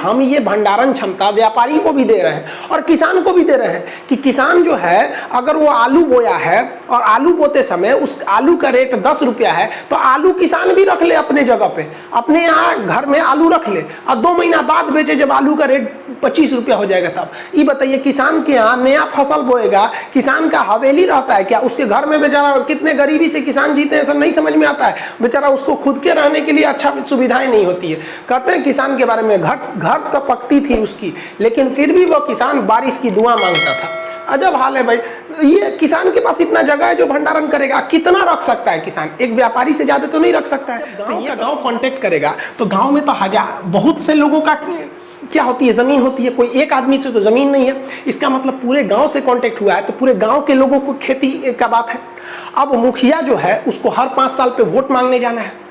हम ये भंडारण क्षमता व्यापारी को भी दे रहे हैं और किसान को भी दे रहे हैं कि किसान जो है अगर वो आलू बोया है और आलू बोते समय उस आलू का रेट 10 रुपया है तो आलू किसान भी रख ले अपने जगह पे, अपने यहाँ घर में आलू रख ले और 2 महीना बाद बेचे जब आलू का रेट 25 रुपया हो जाएगा तब। ये बताइए किसान के यहाँ नया फसल बोएगा, किसान का हवेली रहता है क्या? उसके घर में बेचारा कितने गरीबी से किसान जीते हैं सब नहीं समझ में आता है। बेचारा उसको खुद के रहने के लिए अच्छा सुविधाएं नहीं होती है। कहते हैं किसान के बारे में घर तो पकती थी उसकी, लेकिन फिर भी वो किसान बारिश की दुआ मांगता था। अजब हाल है भाई। ये किसान के पास इतना जगह है जो भंडारण करेगा, कितना रख सकता है किसान? एक व्यापारी से ज्यादा तो नहीं रख सकता है। तो ये गांव कांटेक्ट करेगा तो गांव में तो बहुत से लोगों का क्या होती है, जमीन होती है। कोई एक आदमी से तो जमीन नहीं है, इसका मतलब पूरे गांव से कांटेक्ट हुआ है तो पूरे गांव के लोगों को खेती का बात है। अब मुखिया जो है उसको हर 5 साल पे वोट मांगने जाना है।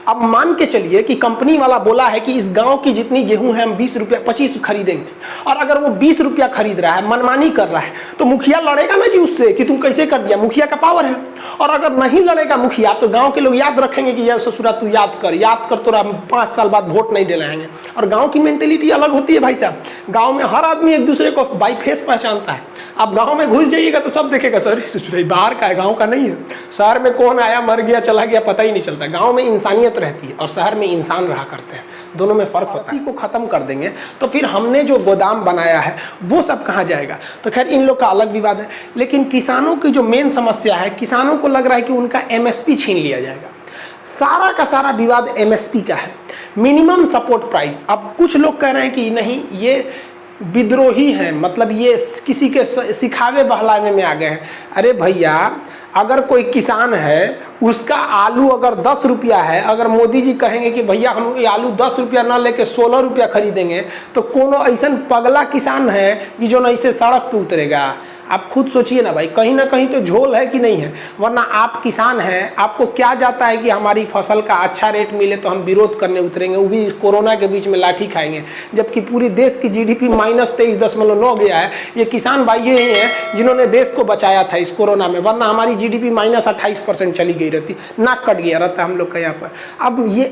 अब मान के चलिए कि कंपनी वाला बोला है कि इस गांव की जितनी गेहूं है हम 20 रुपया 25 खरीदेंगे, और अगर वो 20 रुपया खरीद रहा है, मनमानी कर रहा है, तो मुखिया लड़ेगा ना जी उससे कि तुम कैसे कर दिया। मुखिया का पावर है। और अगर नहीं लड़ेगा मुखिया तो गांव के लोग याद रखेंगे कि यार ससुरा तू याद कर तो 5 साल बाद वोट नहीं दिलाएंगे। और गाँव की मेंटेलिटी अलग होती है भाई साहब। गाँव में हर आदमी एक दूसरे को बाई फेस पहचानता है। अब गाँव में घुस जाइएगा तो सब देखेगा सर ससुरा बाहर का है, गाँव का नहीं है। शहर में कौन आया मर गया चला गया पता ही नहीं चलता। गाँव में इंसानियत रहती है और शहर में इंसान रहा करते हैं, दोनों में फर्क होता है। को खत्म कर देंगे तो फिर हमने जो गोदाम बनाया है वो सब कहाँ जाएगा? तो खैर इन लोग का अलग विवाद है। लेकिन किसानों की जो मेन समस्या है, किसानों को लग रहा है कि उनका एमएसपी छीन लिया जाएगा। सारा का सारा विवाद एमएसपी का है, मिनिमम सपोर्ट प्राइस। अब कुछ लोग कह रहे हैं कि नहीं ये विद्रोही हैं, मतलब ये किसी के सिखावे बहलावे में आ गए हैं। अरे भैया अगर कोई किसान है उसका आलू अगर 10 रुपया है, अगर मोदी जी कहेंगे कि भैया हम ये आलू 10 रुपया ना लेके 16 रुपया खरीदेंगे तो कोनो ऐसा पगला किसान है कि जो नहीं से सड़क पे उतरेगा? आप खुद सोचिए ना भाई, कहीं ना कहीं तो झोल है कि नहीं है। वरना आप किसान हैं, आपको क्या जाता है कि हमारी फसल का अच्छा रेट मिले तो हम विरोध करने उतरेंगे, वो भी कोरोना के बीच में लाठी खाएंगे। जबकि पूरी देश की जीडीपी -23.9 गया है। ये किसान भाई ही हैं जिन्होंने देश को बचाया था इस कोरोना में, वरना हमारी जीडीपी -28% चली गई रहती, नाक कट गया रहता हम लोग का यहाँ पर। अब ये